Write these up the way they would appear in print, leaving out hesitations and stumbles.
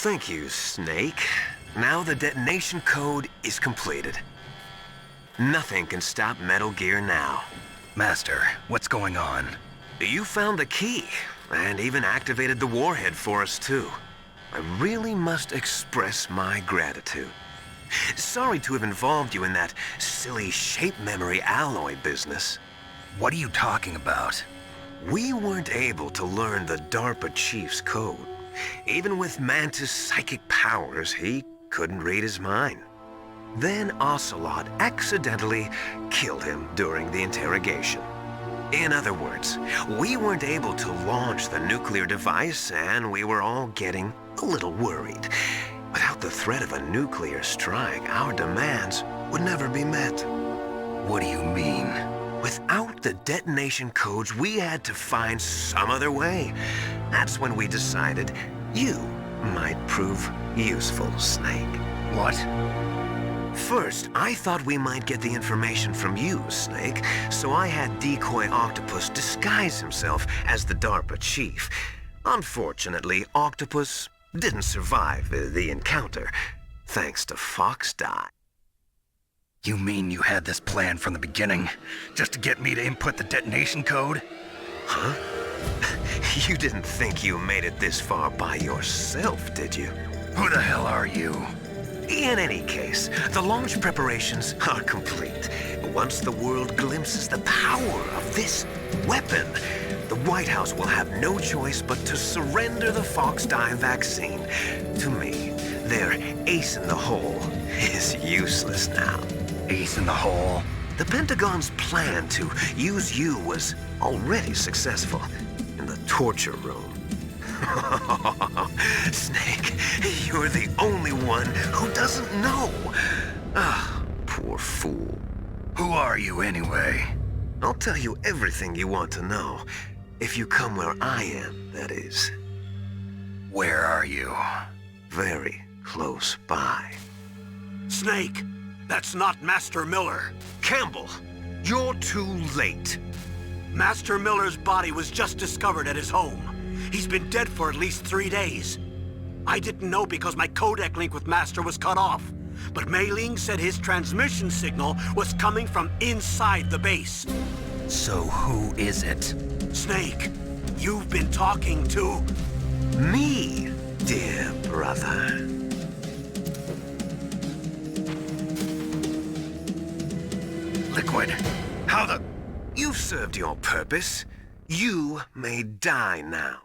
Thank you, Snake. Now the detonation code is completed. Nothing can stop Metal Gear now. Master, what's going on? You found the key, and even activated the warhead for us, too. I really must express my gratitude. Sorry to have involved you in that silly shape memory alloy business. What are you talking about? We weren't able to learn the DARPA chief's code. Even with Mantis' psychic powers, he couldn't read his mind. Then Ocelot accidentally killed him during the interrogation. In other words, we weren't able to launch the nuclear device, and we were all getting a little worried. Without the threat of a nuclear strike, our demands would never be met. What do you mean? Without the detonation codes, we had to find some other way. That's when we decided you might prove useful, Snake. What? First, I thought we might get the information from you, Snake, so I had Decoy Octopus disguise himself as the DARPA chief. Unfortunately, Octopus didn't survive the encounter, thanks to Fox Die. You mean you had this plan from the beginning, just to get me to input the detonation code? Huh? You didn't think you made it this far by yourself, did you? Who the hell are you? In any case, the launch preparations are complete. Once the world glimpses the power of this weapon, the White House will have no choice but to surrender the Fox Die vaccine to me. Their ace in the hole is useless now. Ace in the hole? The Pentagon's plan to use you was already successful in the torture room. Snake, you're the only one who doesn't know. Ah, poor fool. Who are you anyway? I'll tell you everything you want to know. If you come where I am, that is. Where are you? Very close by. Snake, that's not Master Miller. Campbell, you're too late. Master Miller's body was just discovered at his home. He's been dead for at least 3 days. I didn't know because my codec link with Master was cut off. But Mei Ling said his transmission signal was coming from inside the base. So who is it? Snake, you've been talking to... Me, dear brother. Liquid, how the... You've served your purpose. You may die now.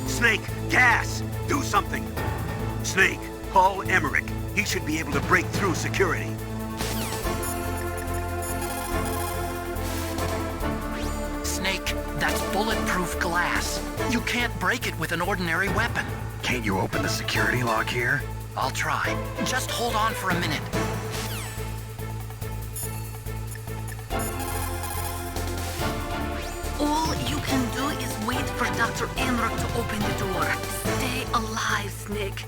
Snake, gas! Do something! Snake, call Emmerich. He should be able to break through security. Snake, that's bulletproof glass. You can't break it with an ordinary weapon. Can't you open the security lock here? I'll try. Just hold on for a minute. All you can do is wait for Dr. Emmerich to open the door. Stay alive, Snake.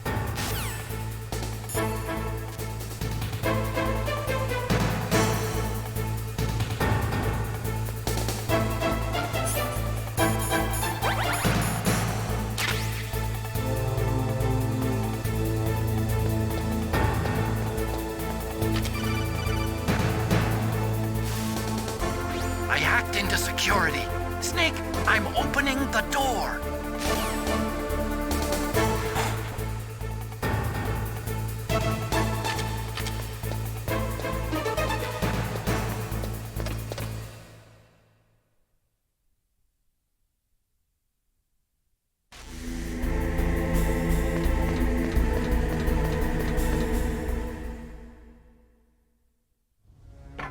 I hacked into security. Snake, I'm opening the door.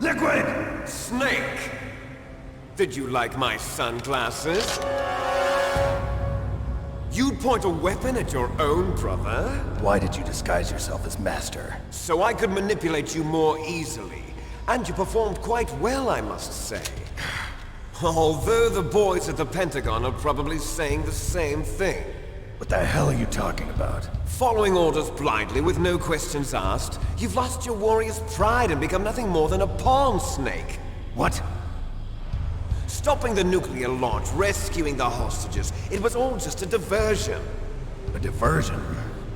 Liquid! Snake! Did you like my sunglasses? You'd point a weapon at your own brother? Why did you disguise yourself as Master? So I could manipulate you more easily. And you performed quite well, I must say. Although the boys at the Pentagon are probably saying the same thing. What the hell are you talking about? Following orders blindly with no questions asked, you've lost your warrior's pride and become nothing more than a pawn, Snake. What? Stopping the nuclear launch, rescuing the hostages, it was all just a diversion. A diversion?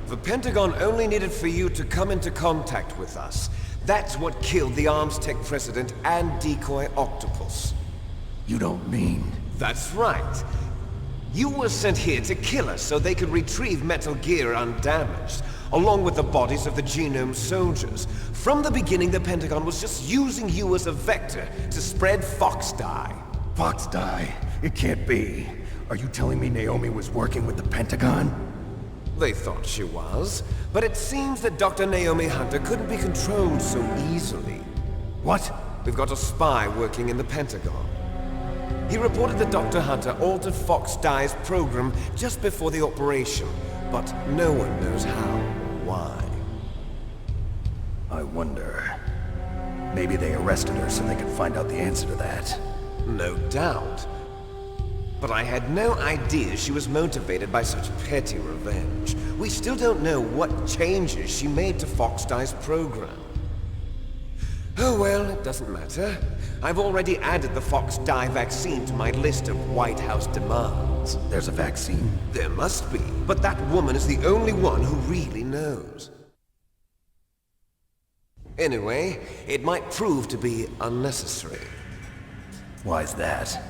The Pentagon only needed for you to come into contact with us. That's what killed the Armstech president and decoy Octopus. You don't mean... That's right. You were sent here to kill us so they could retrieve Metal Gear undamaged, along with the bodies of the Genome soldiers. From the beginning, the Pentagon was just using you as a vector to spread Fox Die. Fox Die? It can't be. Are you telling me Naomi was working with the Pentagon? They thought she was, but it seems that Dr. Naomi Hunter couldn't be controlled so easily. What? We've got a spy working in the Pentagon. He reported that Dr. Hunter altered Fox Die's program just before the operation, but no one knows how or why. I wonder... Maybe they arrested her so they could find out the answer to that. No doubt. But I had no idea she was motivated by such petty revenge. We still don't know what changes she made to Fox Die's program. Oh well, it doesn't matter. I've already added the Fox Die vaccine to my list of White House demands. There's a vaccine? There must be, but that woman is the only one who really knows. Anyway, it might prove to be unnecessary. Why's that?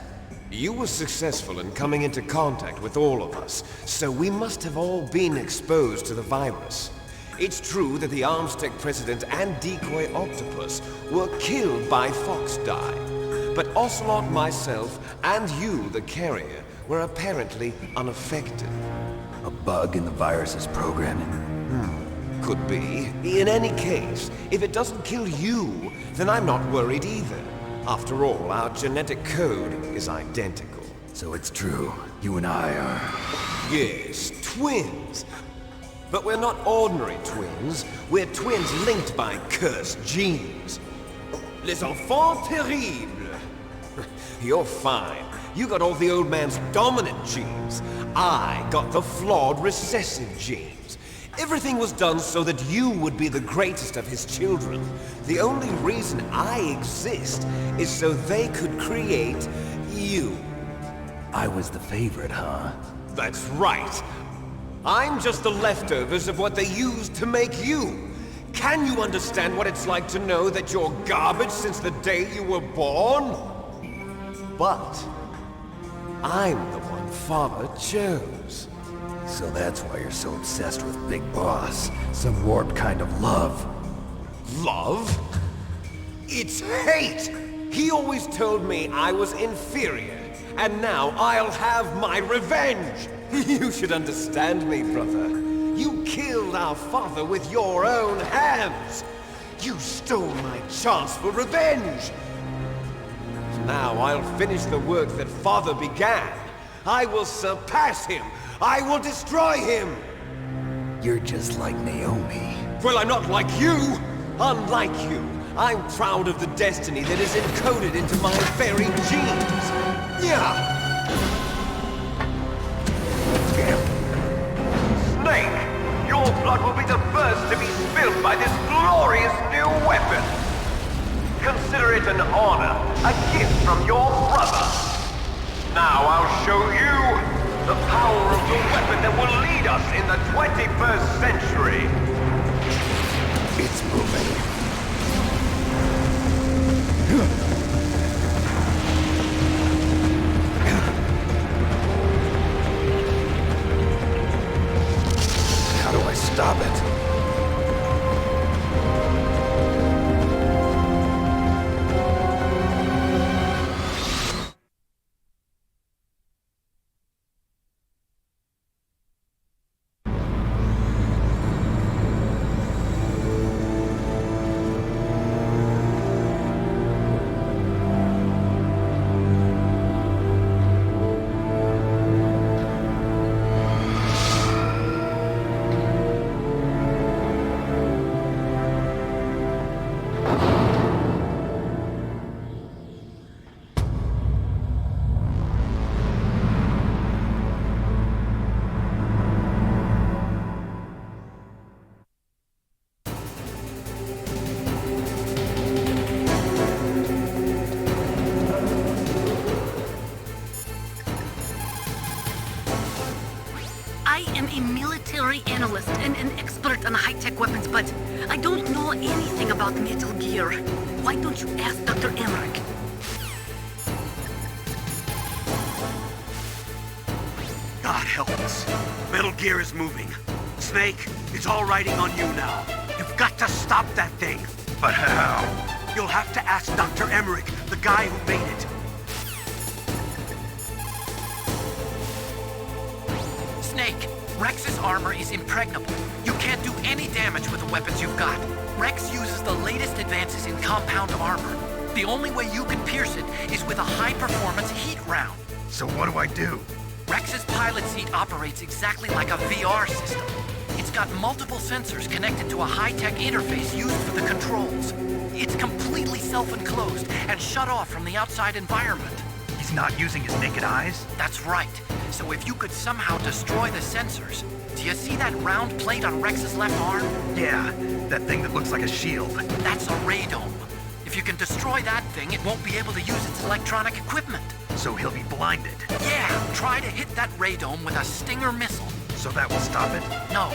You were successful in coming into contact with all of us, so we must have all been exposed to the virus. It's true that the Armstech president and decoy Octopus were killed by Fox Die, but Ocelot, myself, and you, the carrier, were apparently unaffected. A bug in the virus's programming? Could be. In any case, if it doesn't kill you, then I'm not worried either. After all, our genetic code is identical. So it's true. You and I are... Yes, twins. But we're not ordinary twins. We're twins linked by cursed genes. Les enfants terribles. You're fine. You got all the old man's dominant genes. I got the flawed recessive genes. Everything was done so that you would be the greatest of his children. The only reason I exist is so they could create you. I was the favorite, huh? That's right. I'm just the leftovers of what they used to make you. Can you understand what it's like to know that you're garbage since the day you were born? But I'm the one Father chose. So that's why you're so obsessed with Big Boss. Some warped kind of love. Love? It's hate! He always told me I was inferior, and now I'll have my revenge! You should understand me, brother. You killed our father with your own hands! You stole my chance for revenge! Now I'll finish the work that Father began. I will surpass him! I will destroy him! You're just like Naomi. Well, I'm not like you! Unlike you, I'm proud of the destiny that is encoded into my very genes! Yeah! Snake! Your blood will be the first to be spilled by this glorious new weapon! Consider it an honor, a gift from your brother! Now I'll show you the power of the weapon that will lead us in the 21st century! It's moving. How do I stop it? I am a military analyst and an expert on high-tech weapons, but I don't know anything about Metal Gear. Why don't you ask Dr. Emmerich? God help us. Metal Gear is moving. Snake, it's all riding on you now. You've got to stop that thing. But how? You'll have to ask Dr. Emmerich, the guy who made it. Snake, Rex's armor is impregnable. You can't do any damage with the weapons you've got. Rex uses the latest advances in compound armor. The only way you can pierce it is with a high-performance heat round. So what do I do? Rex's pilot seat operates exactly like a VR system. It's got multiple sensors connected to a high-tech interface used for the controls. It's completely self-enclosed and shut off from the outside environment. He's not using his naked eyes? That's right. So if you could somehow destroy the sensors... Do you see that round plate on Rex's left arm? Yeah, that thing that looks like a shield. That's a radome. If you can destroy that thing, it won't be able to use its electronic equipment. So he'll be blinded. Yeah, try to hit that radome with a Stinger missile. So that will stop it? No.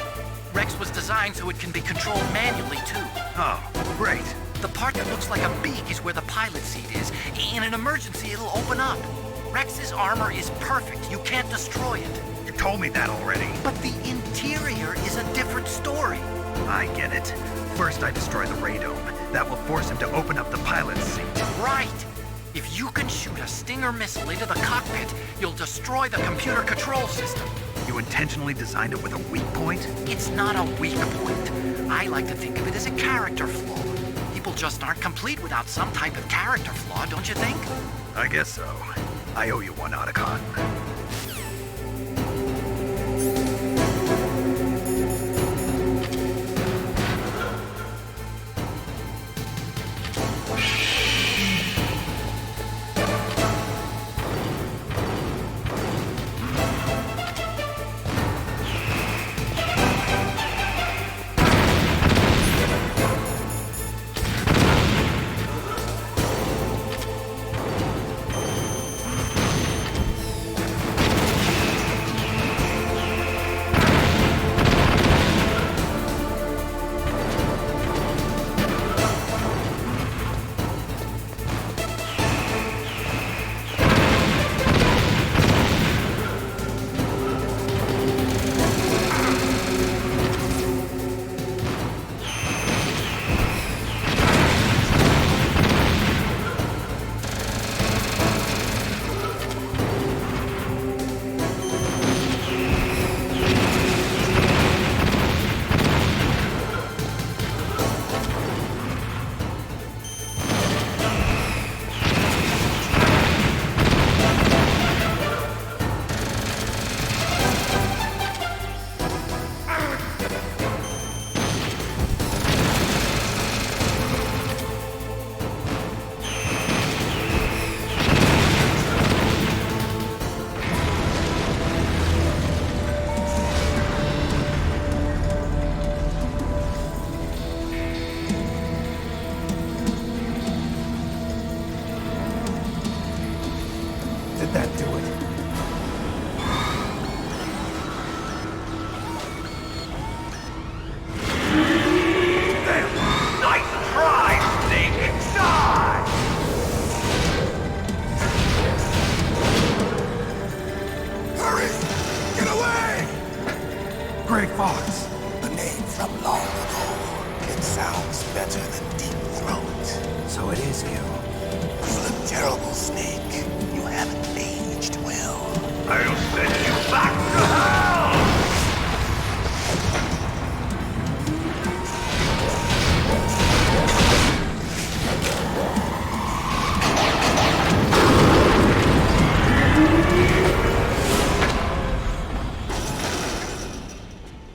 Rex was designed so it can be controlled manually, too. Oh, great. The part that looks like a beak is where the pilot seat is. In an emergency, it'll open up. Rex's armor is perfect. You can't destroy it. You told me that already. But the interior is a different story. I get it. First I destroy the radome. That will force him to open up the pilot's seat. Right. If you can shoot a Stinger missile into the cockpit, you'll destroy the computer control system. You intentionally designed it with a weak point? It's not a weak point. I like to think of it as a character flaw. People just aren't complete without some type of character flaw, don't you think? I guess so. I owe you one, Otacon. Did that do it? Damn! Nice try, Snake! Die! Hurry! Get away! Greg Fox. A name from long ago. It sounds better than Deep Throat. So it is you. You look terrible, Snake. You haven't aged well. I'll send you back to hell!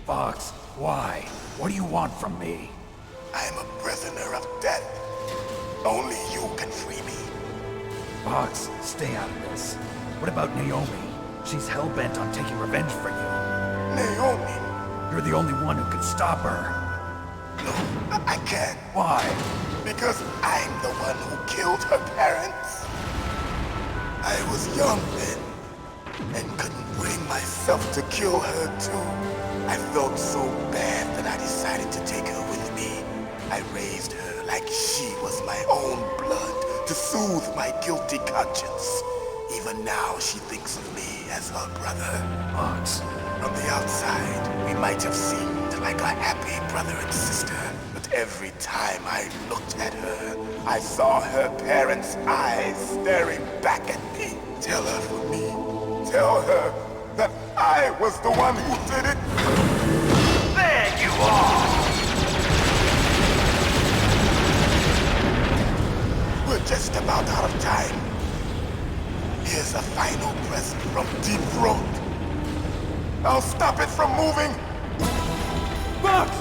Fox, why? What do you want from me? I am a prisoner of death. Only you can free me. Fox, stay out of this. What about Naomi? She's hell-bent on taking revenge for you. Naomi? You're the only one who can stop her. No, I can't. Why? Because I'm the one who killed her parents. I was young then, and couldn't bring myself myself to kill her too. I felt so bad that I decided to take her with me. I raised her like she was my own blood to soothe my guilty conscience. Even now, she thinks of me as her brother. Fox. From the outside, we might have seemed like a happy brother and sister. But every time I looked at her, I saw her parents' eyes staring back at me. Tell her for me. Tell her that I was the one who did it. There you are! We're just about out of time. Here's a final present from Deep Throat. I'll stop it from moving. Fox!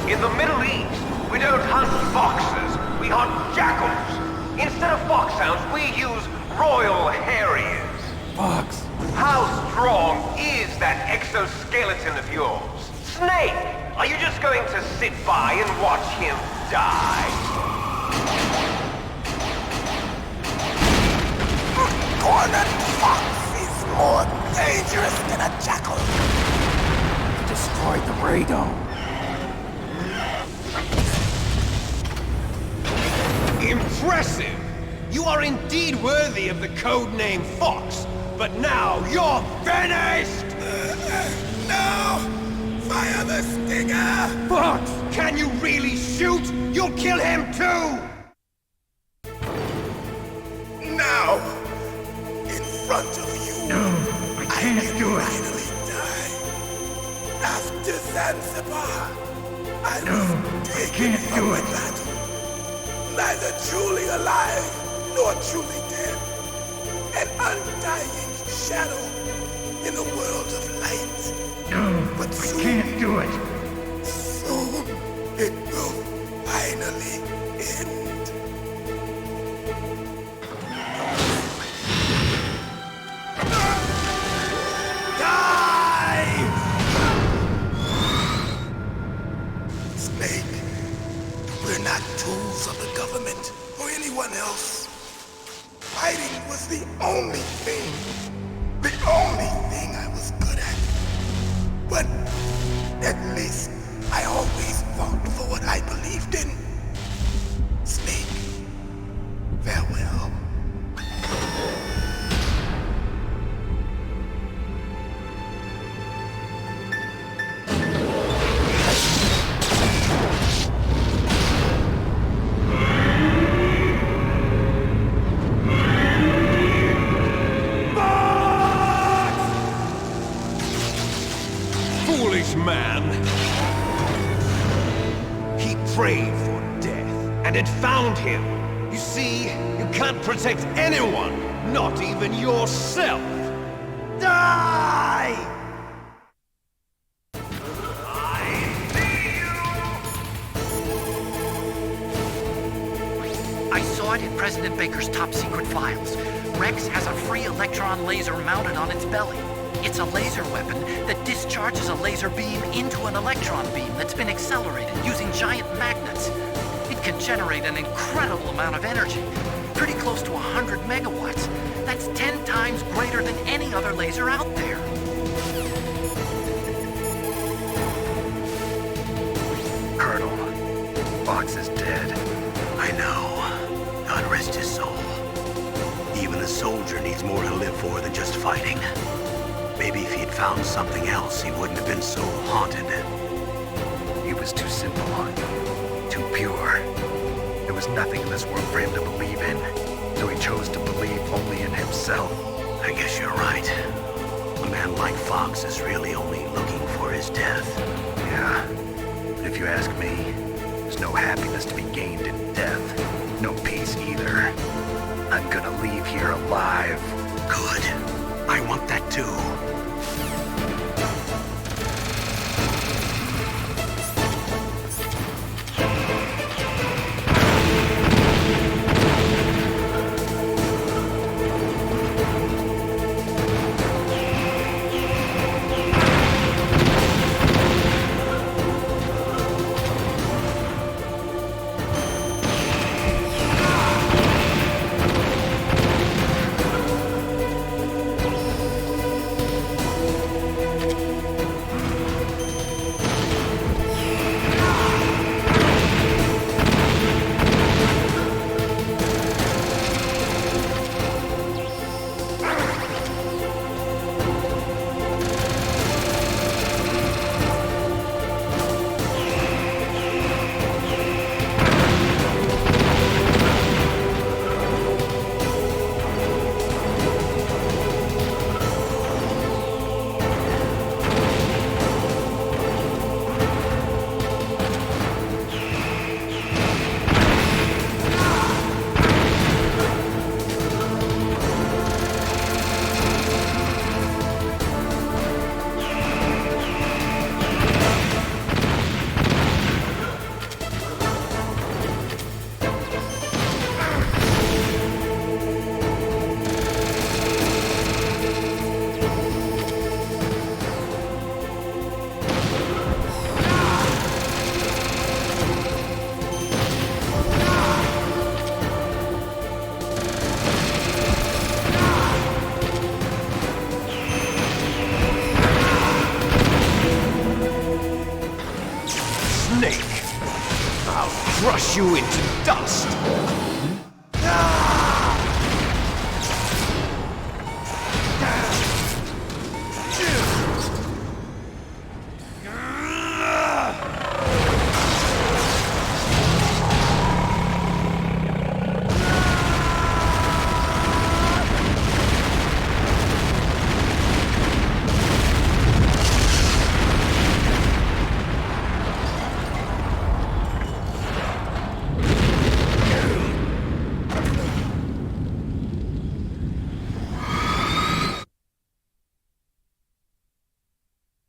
In the Middle East, we don't hunt foxes, we hunt jackals. Instead of foxhounds, we use Royal Harriers. Fox! How strong is that exoskeleton of yours? Snake, are you just going to sit by and watch him die? Cornered fox is more dangerous than a jackal. Destroyed the radome. Impressive! You are indeed worthy of the codename Fox, but now you're finished! No! Fire the stinger! Fox, can you really shoot? You'll kill him too! Now! In front of you! No, I can't do it. Finally die! After Zanzibar! I No, was I taken can't from do the it. battle. Neither truly alive, nor truly dead. An undying shadow in a world of light. No, But I soon, can't do it. soon, it will finally end. Die! Snake, we're not tools of the government or anyone else. Fighting was the only thing I was good at. But at least I always fought for what I believed in. Snake, farewell. Foolish man! He prayed for death, and it found him. You see, you can't protect anyone, not even yourself. Die! I saw it in President Baker's top secret files. Rex has a free electron laser mounted on its belly. It's a laser weapon that discharges a laser beam into an electron beam that's been accelerated using giant magnets. It can generate an incredible amount of energy, pretty close to 100 megawatts. That's 10 times greater than any other laser out there. Colonel, Fox is dead. I know. God rest his soul. Even a soldier needs more to live for than just fighting. Maybe if he'd found something else, he wouldn't have been so haunted. He was too simple, too pure. There was nothing in this world for him to believe in, so he chose to believe only in himself. I guess you're right. A man like Fox is really only looking for his death. Yeah, but if you ask me, there's no happiness to be gained in death. No peace either. I'm gonna leave here alive. Good. I want that too. dust. Ah!